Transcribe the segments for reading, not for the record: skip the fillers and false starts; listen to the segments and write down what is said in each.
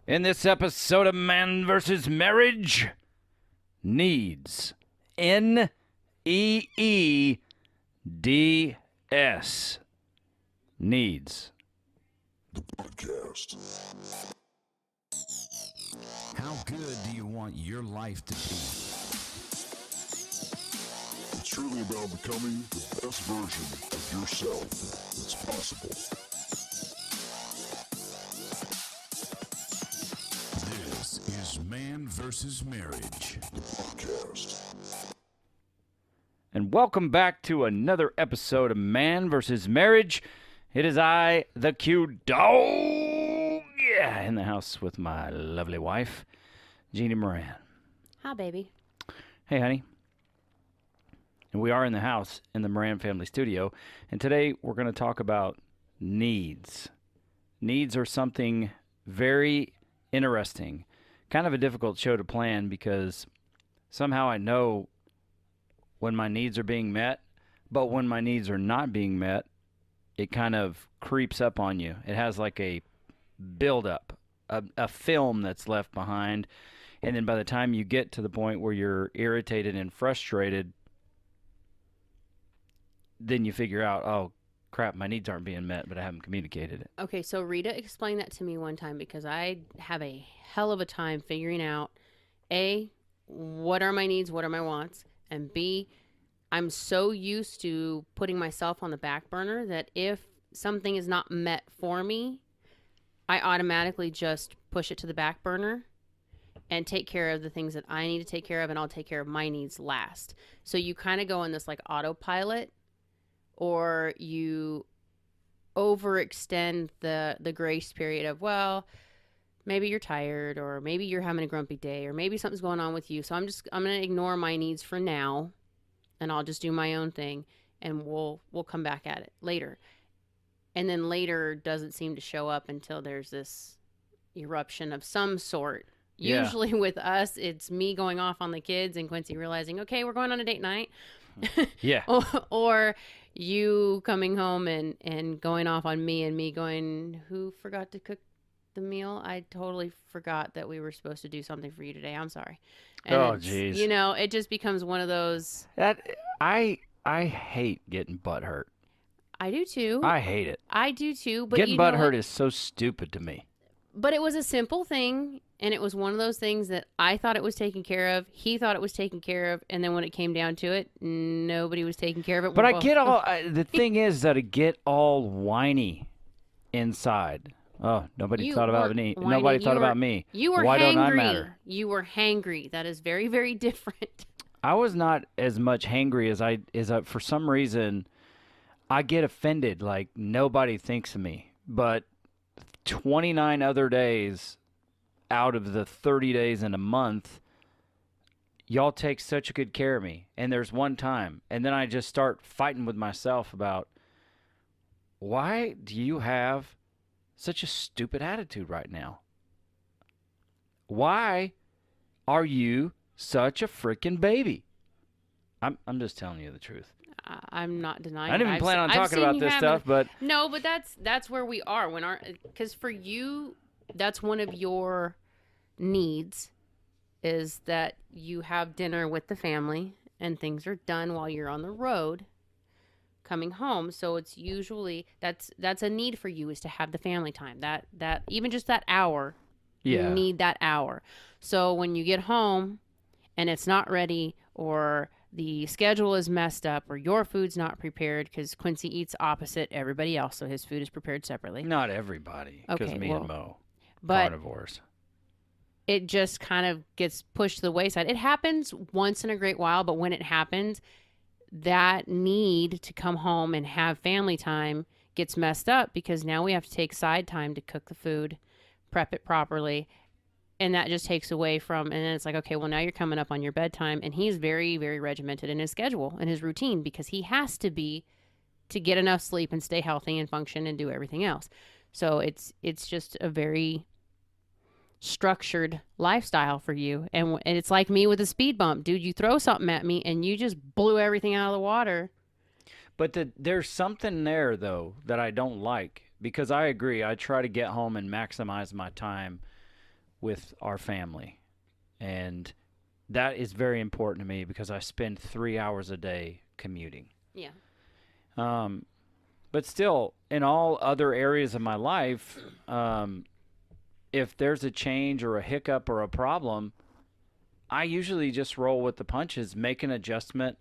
In this episode of Man vs. Marriage, needs. Needs. Needs. The podcast. How good do you want your life to be? It's really about becoming the best version of yourself that's possible. This is Man vs. Marriage. The podcast. And welcome back to another episode of Man vs. Marriage. It is I, the Q Dog, in the house with my lovely wife, Jeannie Moran. Hi, baby. Hey, honey. And we are in the house in the Moran family studio. And today we're going to talk about needs. Needs are something very interesting. Kind of a difficult show to plan because somehow I know when my needs are being met, but when my needs are not being met, it kind of creeps up on you. It has like a buildup, a film that's left behind. And then by the time you get to the point where you're irritated and frustrated, then you figure out, oh, crap, my needs aren't being met, but I haven't communicated it. Okay, so Rita explained that to me one time because I have a hell of a time figuring out, A, what are my needs, what are my wants, and B, I'm so used to putting myself on the back burner that if something is not met for me, I automatically just push it to the back burner and take care of the things that I need to take care of, and I'll take care of my needs last. So you kind of go in this like autopilot, or you overextend the grace period of, well, maybe you're tired, or maybe you're having a grumpy day, or maybe something's going on with you. So I'm going to ignore my needs for now, and I'll just do my own thing, and we'll come back at it later. And then later doesn't seem to show up until there's this eruption of some sort. Yeah. Usually with us, it's me going off on the kids and Quincy realizing, okay, we're going on a date night. Yeah. Or you coming home and going off on me and me going, who forgot to cook the meal? I totally forgot that we were supposed to do something for you today. I'm sorry. And Oh, it's, geez. you know, it just becomes one of those. I hate getting butt hurt. I do too. I hate it. I do too. But Getting you know butt what? hurt is so stupid to me. But it was a simple thing, and it was one of those things that I thought it was taken care of. He thought it was taken care of, and then when it came down to it, nobody was taking care of it. But We're I both- get all, the thing is that I get all whiny inside. Oh, nobody You thought about weren't me. whiny. Nobody You thought were- about me. You were Why hangry. don't I matter? You were hangry. That is very, very different. I was not as much hangry as I for some reason. I get offended, like nobody thinks of me. But 29 other days out of the 30 days in a month, y'all take such good care of me. And there's one time, and then I just start fighting with myself about, why do you have such a stupid attitude right now? Why are you such a freaking baby? I'm just telling you the truth. I'm not denying. I didn't even plan on talking about this stuff, but no, but that's where we are because for you, that's one of your needs, is that you have dinner with the family and things are done while you're on the road coming home. So it's usually that's a need for you, is to have the family time, that even just that hour. yeah. You need that hour. So when you get home and it's not ready, or the schedule is messed up, or your food's not prepared, because Quincy eats opposite everybody else, so his food is prepared separately. Not everybody, because Okay, me well, and Mo, but carnivores. it just kind of gets pushed to the wayside. It happens once in a great while, but when it happens, that need to come home and have family time gets messed up, because now we have to take side time to cook the food, prep it properly, and that just takes away from, and then it's like, okay, well, now you're coming up on your bedtime, and he's very, very regimented in his schedule and his routine, because he has to be, to get enough sleep and stay healthy and function and do everything else. So it's just a very structured lifestyle for you. And it's like me with a speed bump. Dude, you throw something at me and you just blew everything out of the water. But there's something there, though, that I don't like, because I agree. I try to get home and maximize my time with our family. And that is very important to me because I spend 3 hours a day commuting. Yeah. But still, in all other areas of my life, if there's a change or a hiccup or a problem, I usually just roll with the punches, make an adjustment,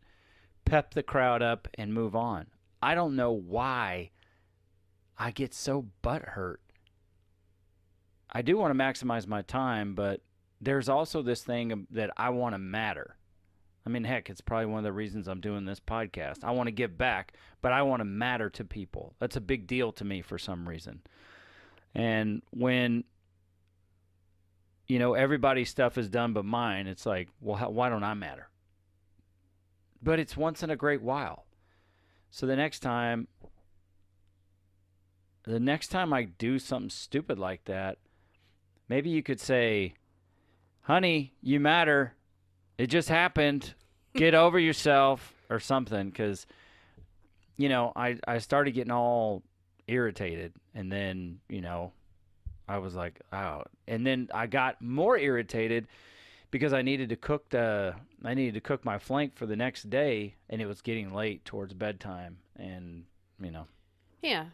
pep the crowd up, and move on. I don't know why I get so butthurt. I do want to maximize my time, but there's also this thing that I want to matter. I mean, heck, it's probably one of the reasons I'm doing this podcast. I want to give back, but I want to matter to people. That's a big deal to me for some reason. And when, everybody's stuff is done but mine, it's like, well, why don't I matter? But it's once in a great while. So the next time I do something stupid like that, maybe you could say, honey, you matter. It just happened. Get over yourself or something. Because, I started getting all irritated. And then, I was like, oh. And then I got more irritated because I needed to cook my flank for the next day. And it was getting late towards bedtime. And, Yeah.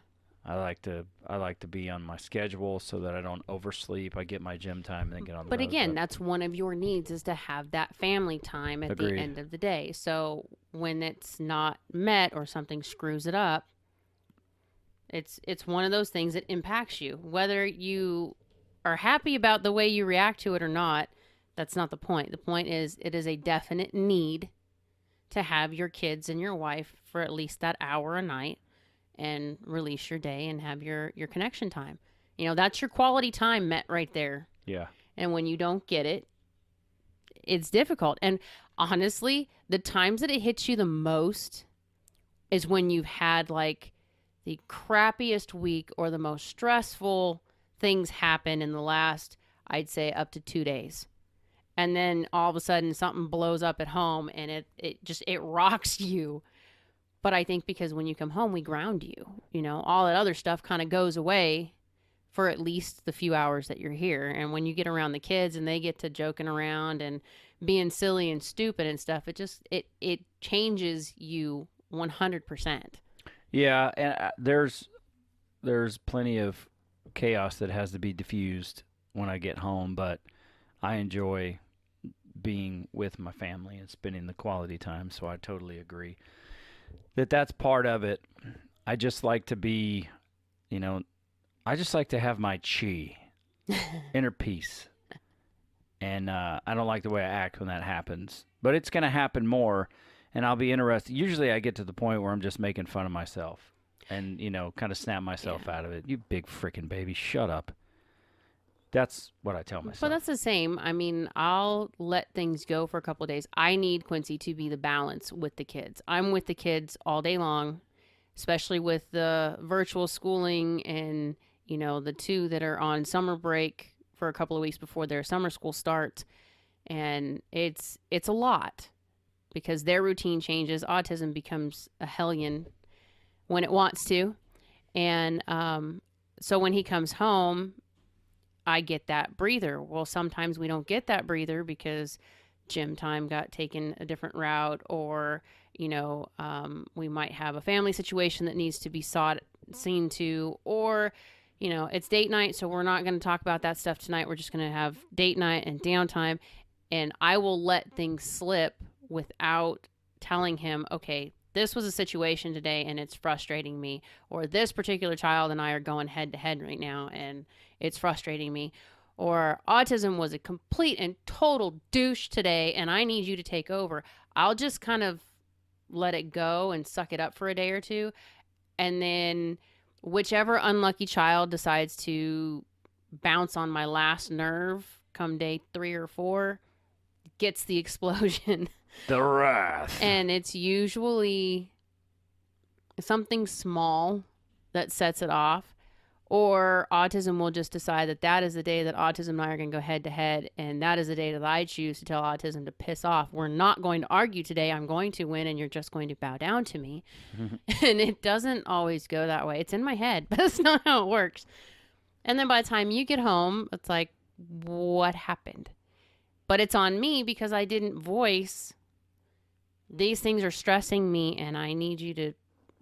I like to be on my schedule so that I don't oversleep. I get my gym time and then get on the road. But again, that's one of your needs, is to have that family time at Agreed. the end of the day. So when it's not met or something screws it up, it's one of those things that impacts you. Whether you are happy about the way you react to it or not, that's not the point. The point is, it is a definite need to have your kids and your wife for at least that hour a night and release your day and have your connection time. That's your quality time met right there. Yeah. And when you don't get it, it's difficult. And honestly, the times that it hits you the most is when you've had like the crappiest week or the most stressful things happen in the last, I'd say, up to 2 days. And then all of a sudden something blows up at home and it rocks you. But I think because when you come home, we ground you. All that other stuff kind of goes away for at least the few hours that you're here. And when you get around the kids and they get to joking around and being silly and stupid and stuff, it changes you 100%. Yeah, and there's plenty of chaos that has to be diffused when I get home, but I enjoy being with my family and spending the quality time, so I totally agree that's part of it. I just like to be, I just like to have my chi, inner peace. And I don't like the way I act when that happens. But it's going to happen more, and I'll be interested. Usually I get to the point where I'm just making fun of myself and, kind of snap myself out of it. You big freaking baby, shut up. That's what I tell myself. But that's the same. I mean, I'll let things go for a couple of days. I need Quincy to be the balance with the kids. I'm with the kids all day long, especially with the virtual schooling and, the two that are on summer break for a couple of weeks before their summer school starts. And it's a lot because their routine changes. Autism becomes a hellion when it wants to. And so when he comes home, I get that breather. Well, sometimes we don't get that breather because gym time got taken a different route, or, we might have a family situation that needs to be seen to, or, it's date night. So we're not going to talk about that stuff tonight. We're just going to have date night and downtime. And I will let things slip without telling him, okay, this was a situation today and it's frustrating me, or this particular child and I are going head to head right now and it's frustrating me, or autism was a complete and total douche today and I need you to take over. I'll just kind of let it go and suck it up for a day or two. And then whichever unlucky child decides to bounce on my last nerve come day 3 or 4 gets the explosion. The wrath. And it's usually something small that sets it off. Or autism will just decide that is the day that autism and I are going to go head to head. And that is the day that I choose to tell autism to piss off. We're not going to argue today. I'm going to win and you're just going to bow down to me. And it doesn't always go that way. It's in my head, but that's not how it works. And then by the time you get home, it's like, what happened? But it's on me because I didn't voice, these things are stressing me and I need you to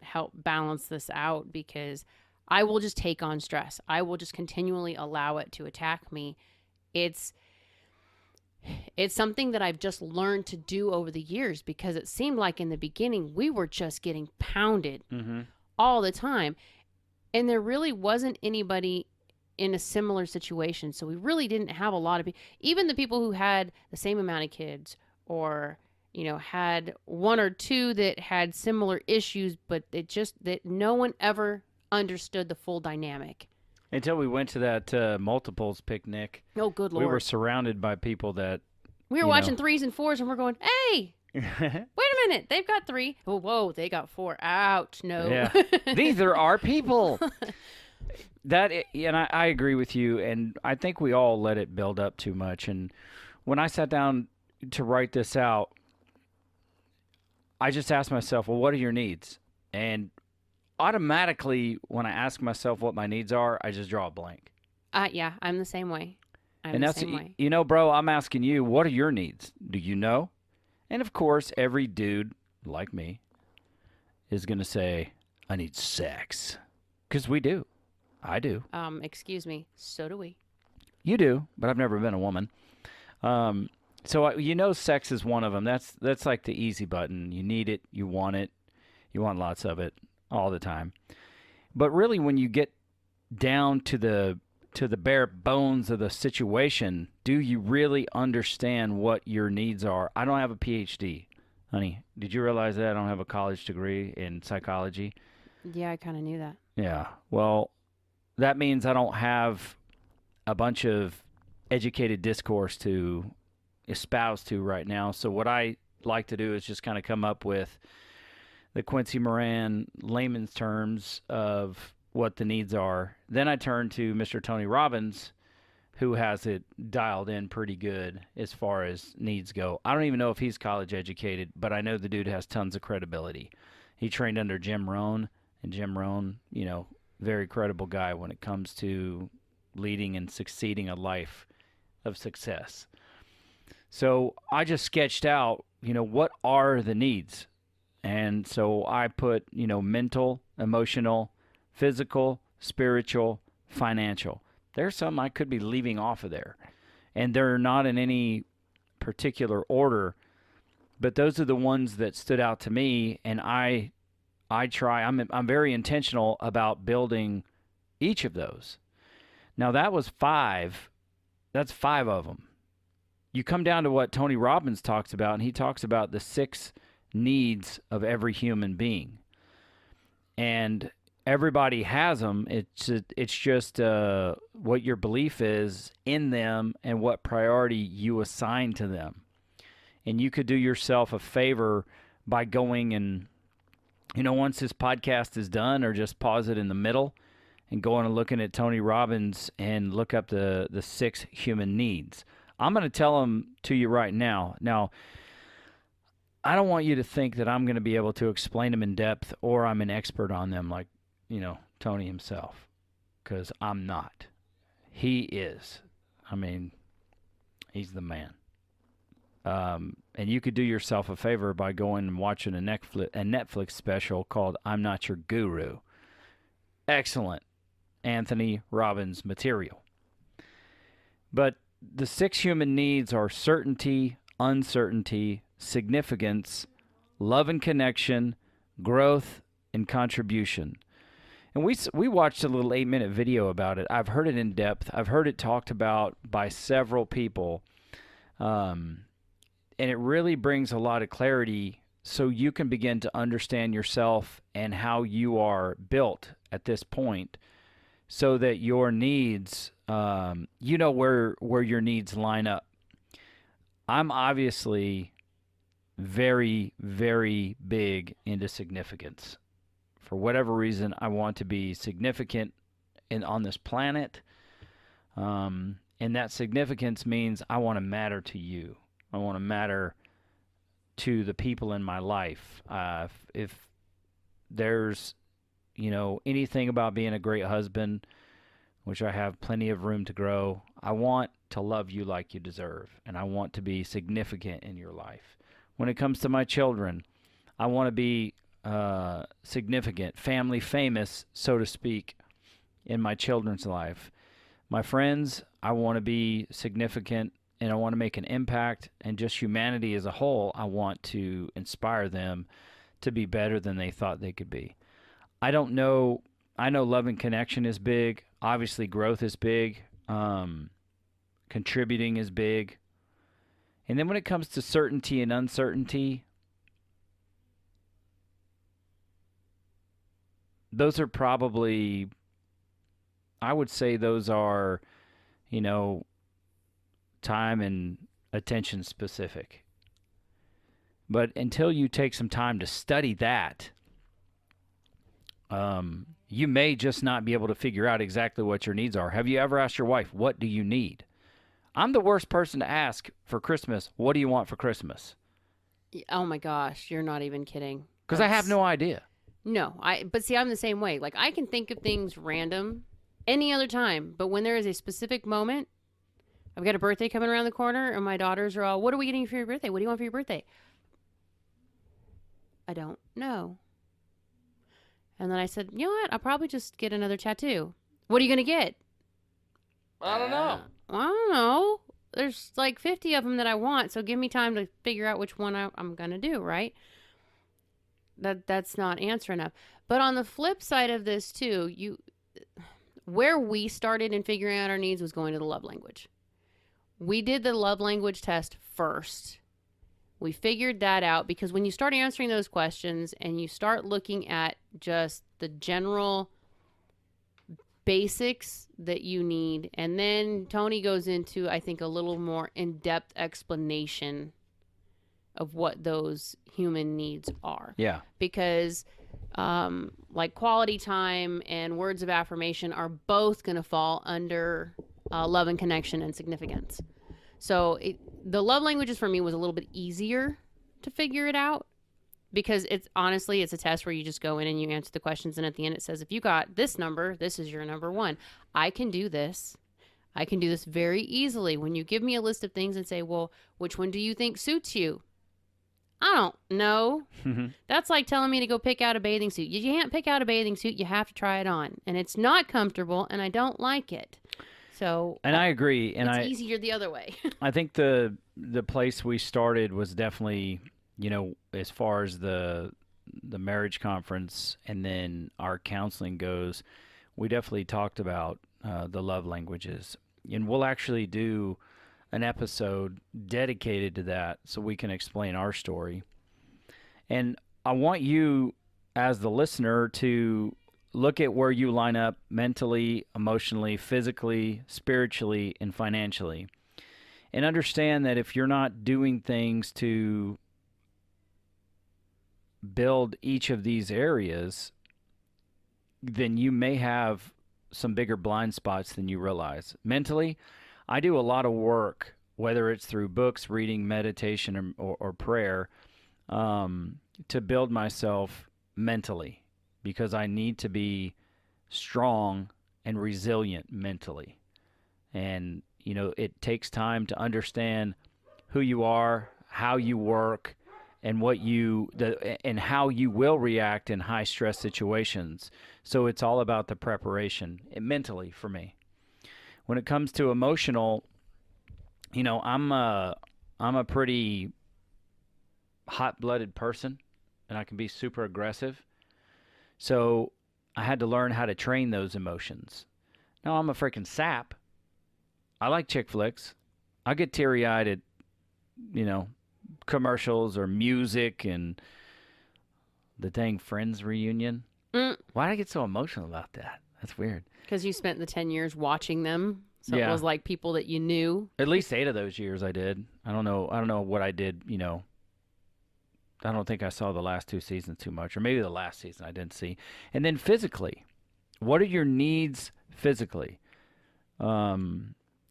help balance this out, because I will just take on stress. I will just continually allow it to attack me. It's something that I've just learned to do over the years, because it seemed like in the beginning we were just getting pounded all the time. And there really wasn't anybody in a similar situation. So we really didn't have a lot of people, even the people who had the same amount of kids, or, you know, had one or two that had similar issues, but it just, that no one ever understood the full dynamic. Until we went to that multiples picnic. Oh, good Lord. We were surrounded by people that... We were watching 3s and 4s and we're going, hey, wait a minute. They've got 3. Oh, whoa, they got 4. Ouch, no. Yeah. These are our people. And I agree with you, and I think we all let it build up too much. And when I sat down to write this out, I just asked myself, well, what are your needs? And automatically, when I ask myself what my needs are, I just draw a blank. Yeah, I'm the same way. And that's, you know, bro, I'm asking you, what are your needs? Do you know? And of course, every dude like me is going to say, I need sex. Because we do. I do. Excuse me. So do we. You do, but I've never been a woman. So you know, sex is one of them. That's like the easy button. You need it. You want it. You want lots of it all the time. But really, when you get down to the bare bones of the situation, do you really understand what your needs are? I don't have a PhD, honey. Did you realize that I don't have a college degree in psychology? Yeah, I kind of knew that. Yeah. Well, that means I don't have a bunch of educated discourse to espouse to right now. So what I like to do is just kind of come up with the Quincy Moran layman's terms of what the needs are. Then I turn to Mr. Tony Robbins, who has it dialed in pretty good as far as needs go. I don't even know if he's college educated, but I know the dude has tons of credibility. He trained under Jim Rohn, and Jim Rohn, you know, very credible guy when it comes to leading and succeeding a life of success. So I just sketched out, you know, what are the needs? And so I put, you know, mental, emotional, physical, spiritual, financial. There's some I could be leaving off of there. And they're not in any particular order, but those are the ones that stood out to me, and I'm very intentional about building each of those. Now that was 5. That's 5 of them. You come down to what Tony Robbins talks about, and he talks about the 6 needs of every human being. And everybody has them. It's just what your belief is in them and what priority you assign to them. And you could do yourself a favor by going and, you know, once this podcast is done, or just pause it in the middle and going and looking at Tony Robbins and look up the 6 human needs. I'm going to tell them to you right now. Now, I don't want you to think that I'm going to be able to explain them in depth or I'm an expert on them like, you know, Tony himself, because I'm not. He is. I mean, he's the man. And you could do yourself a favor by going and watching a Netflix special called I'm Not Your Guru. Excellent Anthony Robbins material. But the 6 human needs are certainty, uncertainty, significance, love and connection, growth, and contribution. And we watched a little 8-minute video about it. I've heard it in depth. I've heard it talked about by several people. And it really brings a lot of clarity so you can begin to understand yourself and how you are built at this point, so that your needs, you know where your needs line up. I'm obviously very, very big into significance. For whatever reason, I want to be significant on this planet. And that significance means I want to matter to you. I want to matter to the people in my life. If there's, you know, anything about being a great husband which I have plenty of room to grow. I want to love you like you deserve, and I want to be significant in your life. When it comes to my children, I want to be significant, family famous, so to speak, in my children's life. My friends, I want to be significant, and I want to make an impact, and just humanity as a whole, I want to inspire them to be better than they thought they could be. I know love and connection is big. Obviously, growth is big. Contributing is big. And then when it comes to certainty and uncertainty, those are probably, I would say those are, time and attention specific. But until you take some time to study that, you may just not be able to figure out exactly what your needs are. Have you ever asked your wife, what do you need? I'm the worst person to ask for Christmas, what do you want for Christmas? Oh my gosh, you're not even kidding. Because I have no idea. No, but see, I'm the same way. Like, I can think of things random any other time, but when there is a specific moment, I've got a birthday coming around the corner, and my daughters are all, what are we getting for your birthday? What do you want for your birthday? I don't know. And then I said, you know what? I'll probably just get another tattoo. What are you going to get? I don't know. I don't know. There's like 50 of them that I want, so give me time to figure out which one I'm going to do, right? That's not answer enough. But on the flip side of this, too, where we started in figuring out our needs was going to the love language. We did the love language test first. We figured that out because when you start answering those questions and you start looking at just the general basics that you need, and then Tony goes into, I think, a little more in-depth explanation of what those human needs are. Yeah. Because like quality time and words of affirmation are both going to fall under love and connection and significance. So the love languages for me was a little bit easier to figure it out because it's a test where you just go in and you answer the questions. And at the end it says, if you got this number, this is your number one. I can do this. I can do this very easily. When you give me a list of things and say, well, which one do you think suits you? I don't know. That's like telling me to go pick out a bathing suit. You can't pick out a bathing suit. You have to try it on. And it's not comfortable, and I don't like it. So, and I agree. And it's easier the other way. I think the place we started was definitely, as far as the marriage conference and then our counseling goes, we definitely talked about the love languages. And we'll actually do an episode dedicated to that so we can explain our story. And I want you as the listener to look at where you line up mentally, emotionally, physically, spiritually, and financially. And understand that if you're not doing things to build each of these areas, then you may have some bigger blind spots than you realize. Mentally, I do a lot of work, whether it's through books, reading, meditation, or prayer, to build myself mentally because I need to be strong and resilient mentally. And, it takes time to understand who you are, how you work, and and how you will react in high stress situations. So it's all about the preparation mentally for me. When it comes to emotional, I'm a pretty hot-blooded person, and I can be super aggressive. So I had to learn how to train those emotions. Now I'm a freaking sap. I like chick flicks. I get teary-eyed at, commercials or music and the dang Friends reunion. Why did I get so emotional about that? That's weird. Because you spent the 10 years watching them. So it was like people that you knew. At least 8 of those years I did. I don't know what I did, I don't think I saw the last 2 seasons too much, or maybe the last season I didn't see. And then physically, what are your needs physically?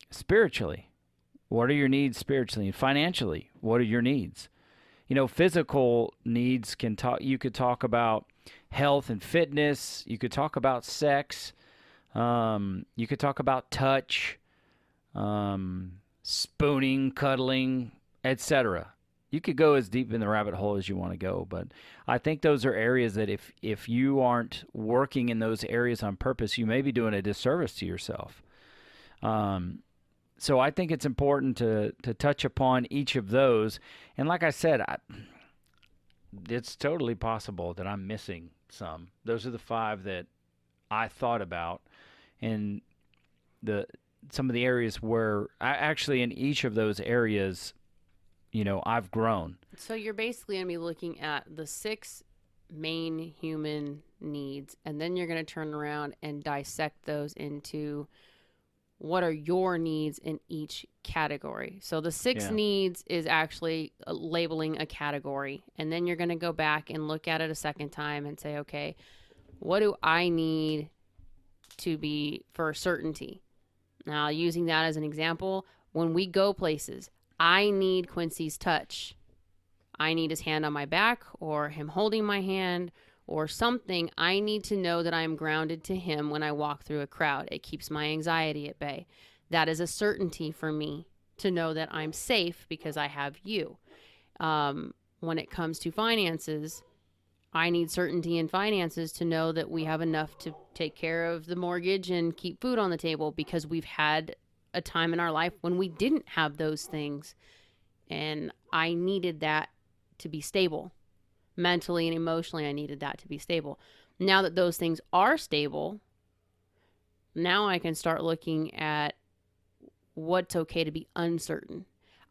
Spiritually, what are your needs spiritually? And financially, what are your needs? Physical needs you could talk about health and fitness. You could talk about sex. You could talk about touch, spooning, cuddling, etc. You could go as deep in the rabbit hole as you want to go, but I think those are areas that if you aren't working in those areas on purpose, you may be doing a disservice to yourself. So I think it's important to touch upon each of those. And like I said, it's totally possible that I'm missing some. Those are the 5 that I thought about, and some of the areas where I actually in each of those areas, I've grown. So you're basically going to be looking at the 6 main human needs, and then you're going to turn around and dissect those into what are your needs in each category. So the 6 needs is actually labeling a category, and then you're going to go back and look at it a second time and say, okay, what do I need to be for certainty? Now, using that as an example, when we go places, I need Quincy's touch. I need his hand on my back or him holding my hand or something. I need to know that I am grounded to him when I walk through a crowd. It keeps my anxiety at bay. That is a certainty for me to know that I'm safe because I have you. When it comes to finances, I need certainty in finances to know that we have enough to take care of the mortgage and keep food on the table, because we've had a time in our life when we didn't have those things. And I needed that to be stable. Mentally and emotionally, I needed that to be stable. Now that those things are stable, now I can start looking at what's okay to be uncertain.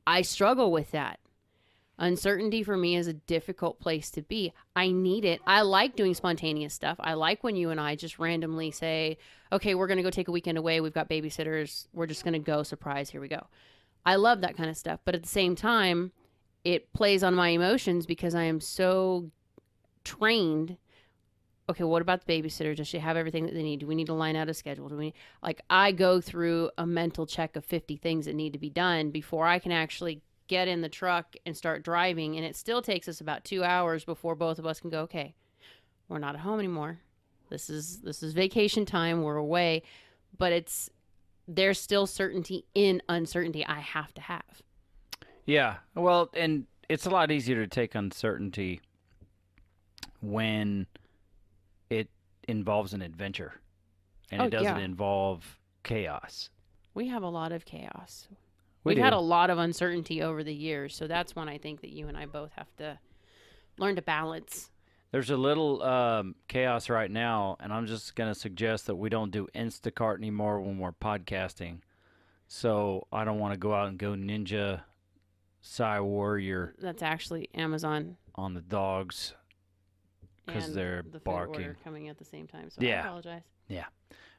I struggle with that. Uncertainty for me is a difficult place to be. I need it. I like doing spontaneous stuff. I like when you and I just randomly say, okay, we're going to go take a weekend away. We've got babysitters. We're just going to go. Surprise. Here we go. I love that kind of stuff. But at the same time, it plays on my emotions because I am so trained. Okay, what about the babysitter? Does she have everything that they need? Do we need to line out a schedule? I go through a mental check of 50 things that need to be done before I can actually get in the truck and start driving. And it still takes us about 2 hours before both of us can go, okay, we're not at home anymore. This is vacation time. We're away. But there's still certainty in uncertainty I have to have. Yeah, well, and it's a lot easier to take uncertainty when it involves an adventure and it doesn't involve chaos. We have a lot of chaos. We've had a lot of uncertainty over the years, so that's when I think that you and I both have to learn to balance. There's a little chaos right now, and I'm just going to suggest that we don't do Instacart anymore when we're podcasting. So I don't want to go out and go Ninja Warrior. That's actually Amazon on the dogs because they're the food barking. Order coming at the same time. So Yeah. I apologize. Yeah.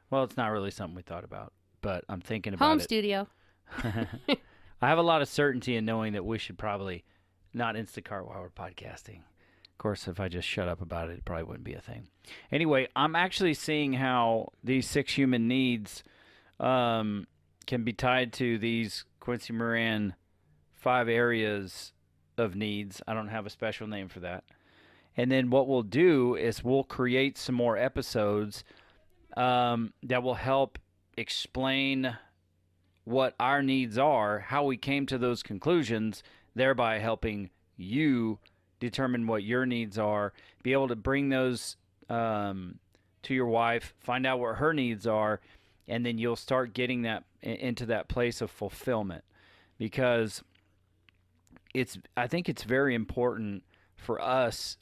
Well, it's not really something we thought about, but I'm thinking about Home it. studio. I have a lot of certainty in knowing that we should probably not Instacart while we're podcasting. Of course, if I just shut up about it, it probably wouldn't be a thing. Anyway, I'm actually seeing how these 6 human needs can be tied to these Quincy Moran 5 areas of needs. I don't have a special name for that. And then what we'll do is we'll create some more episodes that will help explain what our needs are, how we came to those conclusions, thereby helping you determine what your needs are, be able to bring those to your wife, find out what her needs are, and then you'll start getting that into that place of fulfillment. Because I think it's very important for us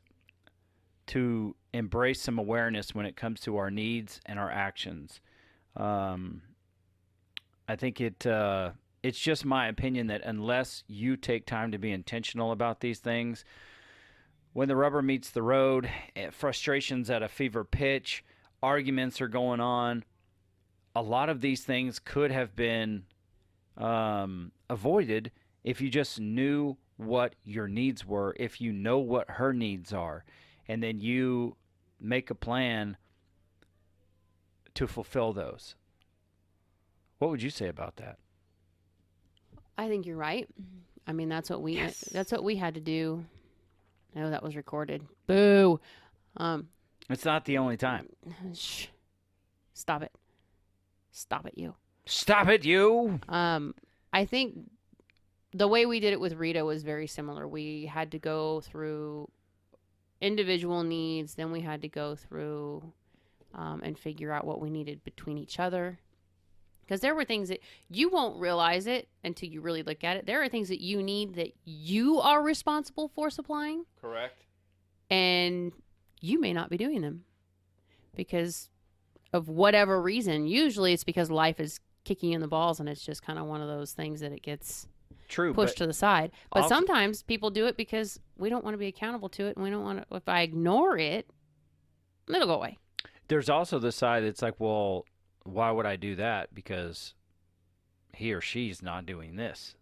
to embrace some awareness when it comes to our needs and our actions. I think it's just my opinion that unless you take time to be intentional about these things, when the rubber meets the road, frustrations at a fever pitch, arguments are going on, a lot of these things could have been avoided if you just knew what your needs were, if you know what her needs are, and then you make a plan to fulfill those. What would you say about that? I think you're right. I mean, that's what we had to do. I know that was recorded. Boo. It's not the only time. Shh. Stop it. stop it, you. Stop it, you. I think the way we did it with Rita was very similar. We had to go through individual needs, then we had to go through and figure out what we needed between each other. Because there were things that you won't realize it until you really look at it. There are things that you need that you are responsible for supplying. Correct. And you may not be doing them because of whatever reason. Usually it's because life is kicking you in the balls and it's just kind of one of those things that it gets pushed to the side. But also, sometimes people do it because we don't want to be accountable to it, and we don't want to. If I ignore it, it'll go away. there's also the side that's like, well, why would I do that? Because he or she's not doing this.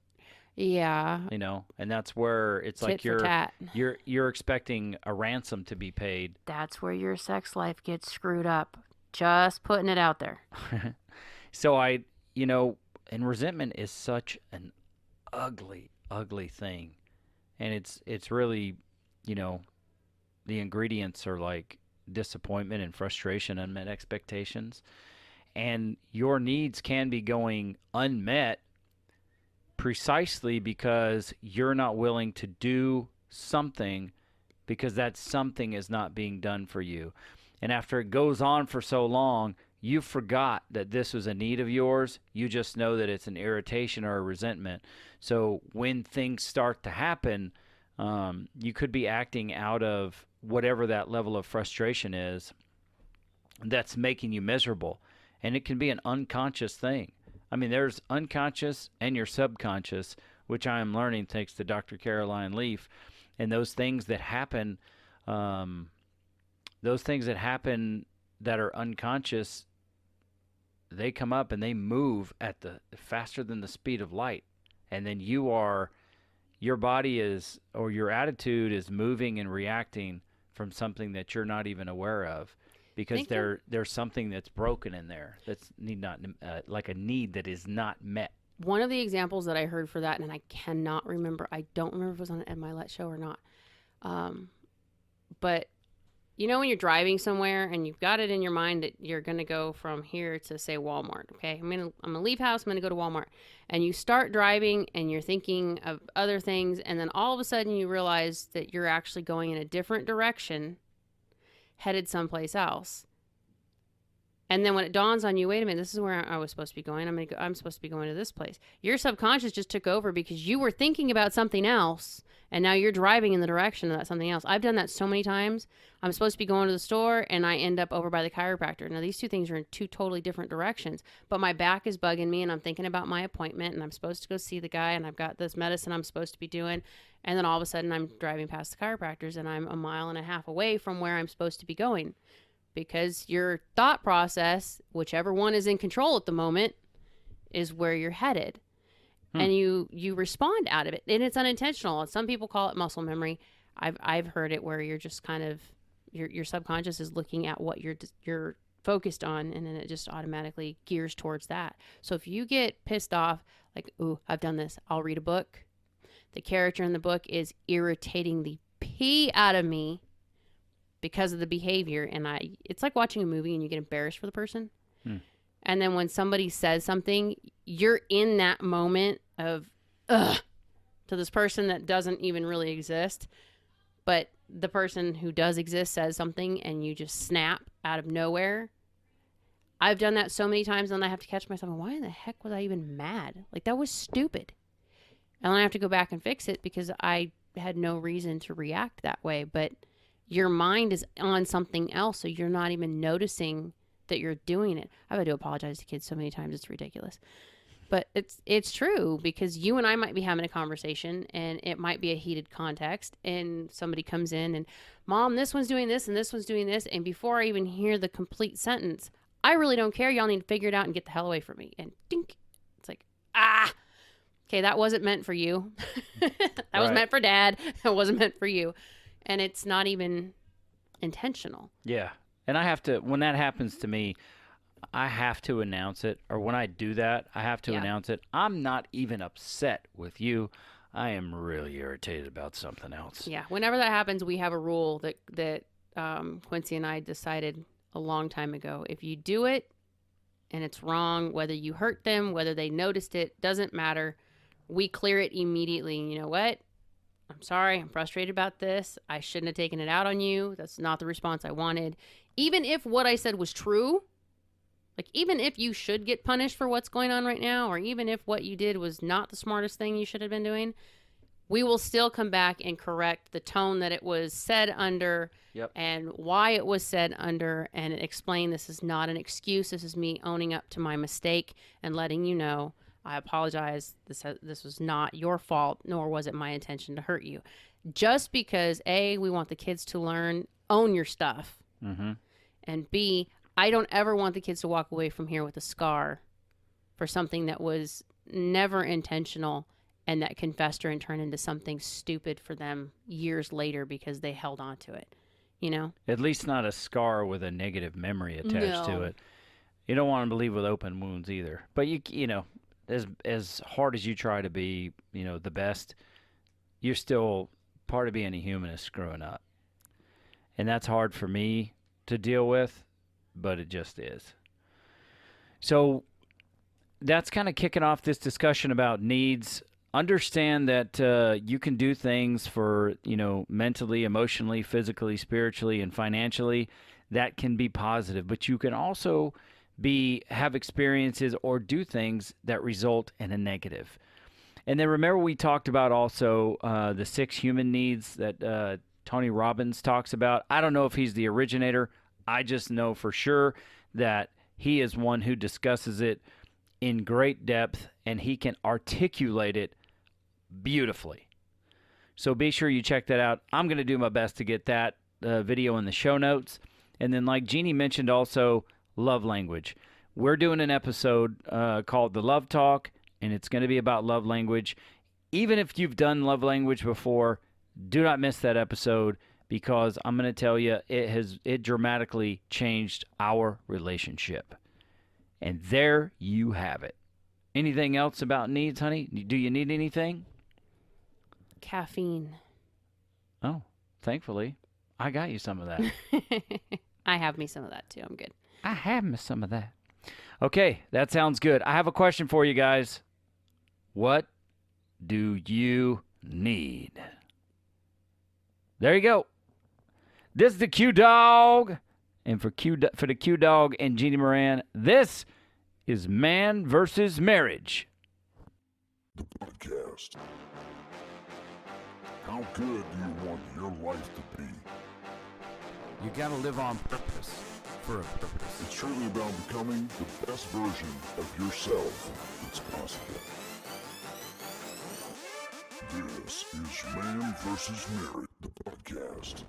Yeah. You know, and that's where it's Tit like for tat. you're expecting a ransom to be paid. That's where your sex life gets screwed up. Just putting it out there. So and resentment is such an ugly, ugly thing. And it's really, the ingredients are like disappointment and frustration, unmet expectations. And your needs can be going unmet precisely because you're not willing to do something because that something is not being done for you. And after it goes on for so long, you forgot that this was a need of yours. You just know that it's an irritation or a resentment. So when things start to happen, you could be acting out of whatever that level of frustration is that's making you miserable. And it can be an unconscious thing. I mean, there's unconscious and your subconscious, which I am learning thanks to Dr. Caroline Leaf. And those things that happen, that are unconscious, they come up and they move at the faster than the speed of light. And then your body is, or your attitude is moving and reacting from something that you're not even aware of. Because there's something that's broken in there that's like a need that is not met. One of the examples that I heard for that, and I cannot remember, I don't remember if it was on an Ed Milet show or not. But when you're driving somewhere and you've got it in your mind that you're going to go from here to, say, Walmart, okay? I'm going to leave house, I'm going to go to Walmart. And you start driving and you're thinking of other things, and then all of a sudden you realize that you're actually going in a different direction, headed someplace else. And then when it dawns on you, wait a minute, this is where I was supposed to be going. I'm supposed to be going to this place. Your subconscious just took over because you were thinking about something else, and now you're driving in the direction of that something else. I've done that so many times. I'm supposed to be going to the store, and I end up over by the chiropractor. Now, these two things are in two totally different directions, but my back is bugging me, and I'm thinking about my appointment, and I'm supposed to go see the guy, and I've got this medicine I'm supposed to be doing, and then all of a sudden I'm driving past the chiropractors, and I'm 1.5 miles away from where I'm supposed to be going. Because your thought process, whichever one is in control at the moment, is where you're headed. And you respond out of it. And it's unintentional. Some people call it muscle memory. I've heard it where you're just kind of, your subconscious is looking at what you're focused on, and then it just automatically gears towards that. So if you get pissed off, like, ooh, I've done this, I'll read a book. The character in the book is irritating the pee out of me because of the behavior, and it's like watching a movie and you get embarrassed for the person. And then when somebody says something, you're in that moment of ugh to this person that doesn't even really exist, but the person who does exist says something and you just snap out of nowhere. I've done that so many times, and I have to catch myself, why in the heck was I even mad? Like, that was stupid. And I have to go back and fix it because I had no reason to react that way. But your mind is on something else, so you're not even noticing that you're doing it. I've had to apologize to kids so many times, it's ridiculous. But it's true, because you and I might be having a conversation, and it might be a heated context, and somebody comes in and, Mom, this one's doing this, and this one's doing this, and before I even hear the complete sentence, I really don't care. Y'all need to figure it out and get the hell away from me. And dink. It's like, okay, that wasn't meant for you. That was meant for Dad. That wasn't meant for you. And it's not even intentional. Yeah. And I have to, when that happens to me, I have to announce it. Or when I do that, I have to announce it. I'm not even upset with you. I am really irritated about something else. Yeah. Whenever that happens, we have a rule that Quincy and I decided a long time ago. If you do it and it's wrong, whether you hurt them, whether they noticed it, doesn't matter. We clear it immediately. You know what? I'm sorry. I'm frustrated about this. I shouldn't have taken it out on you. That's not the response I wanted. Even if what I said was true, like even if you should get punished for what's going on right now, or even if what you did was not the smartest thing you should have been doing, we will still come back and correct the tone that it was said under. Yep. And why it was said under, and explain this is not an excuse. This is me owning up to my mistake and letting you know I apologize. This was not your fault, nor was it my intention to hurt you. Just because, A, we want the kids to learn, own your stuff. Mm-hmm. And B, I don't ever want the kids to walk away from here with a scar for something that was never intentional and that can fester and turn into something stupid for them years later because they held on to it, you know? At least not a scar with a negative memory attached to it. You don't want them to leave with open wounds either. But, you know, as hard as you try to be, you know, the best, you're still part of being a human is screwing up. And that's hard for me to deal with, but it just is. So that's kind of kicking off this discussion about needs. Understand that you can do things for, you know, mentally, emotionally, physically, spiritually, and financially that can be positive, but you can also have experiences or do things that result in a negative. And then remember we talked about also the 6 human needs that Tony Robbins talks about. I don't know if he's the originator. I just know for sure that he is one who discusses it in great depth, and he can articulate it beautifully. So be sure you check that out. I'm going to do my best to get that video in the show notes. And then like Jeannie mentioned also, love language. We're doing an episode called The Love Talk, and it's going to be about love language. Even if you've done love language before, do not miss that episode because I'm going to tell you it dramatically changed our relationship. And there you have it. Anything else about needs, honey? Do you need anything? Caffeine. Oh, thankfully, I got you some of that. I have me some of that too. I'm good. I have me some of that. Okay, that sounds good. I have a question for you guys. What do you need? There you go. This is the Q Dog. And for the Q Dog and Jeannie Moran, this is Man versus Marriage. The podcast. How good do you want your life to be? You gotta live on purpose, for a purpose. It's truly about becoming the best version of yourself that's possible. This is Man vs. Marriage, the podcast.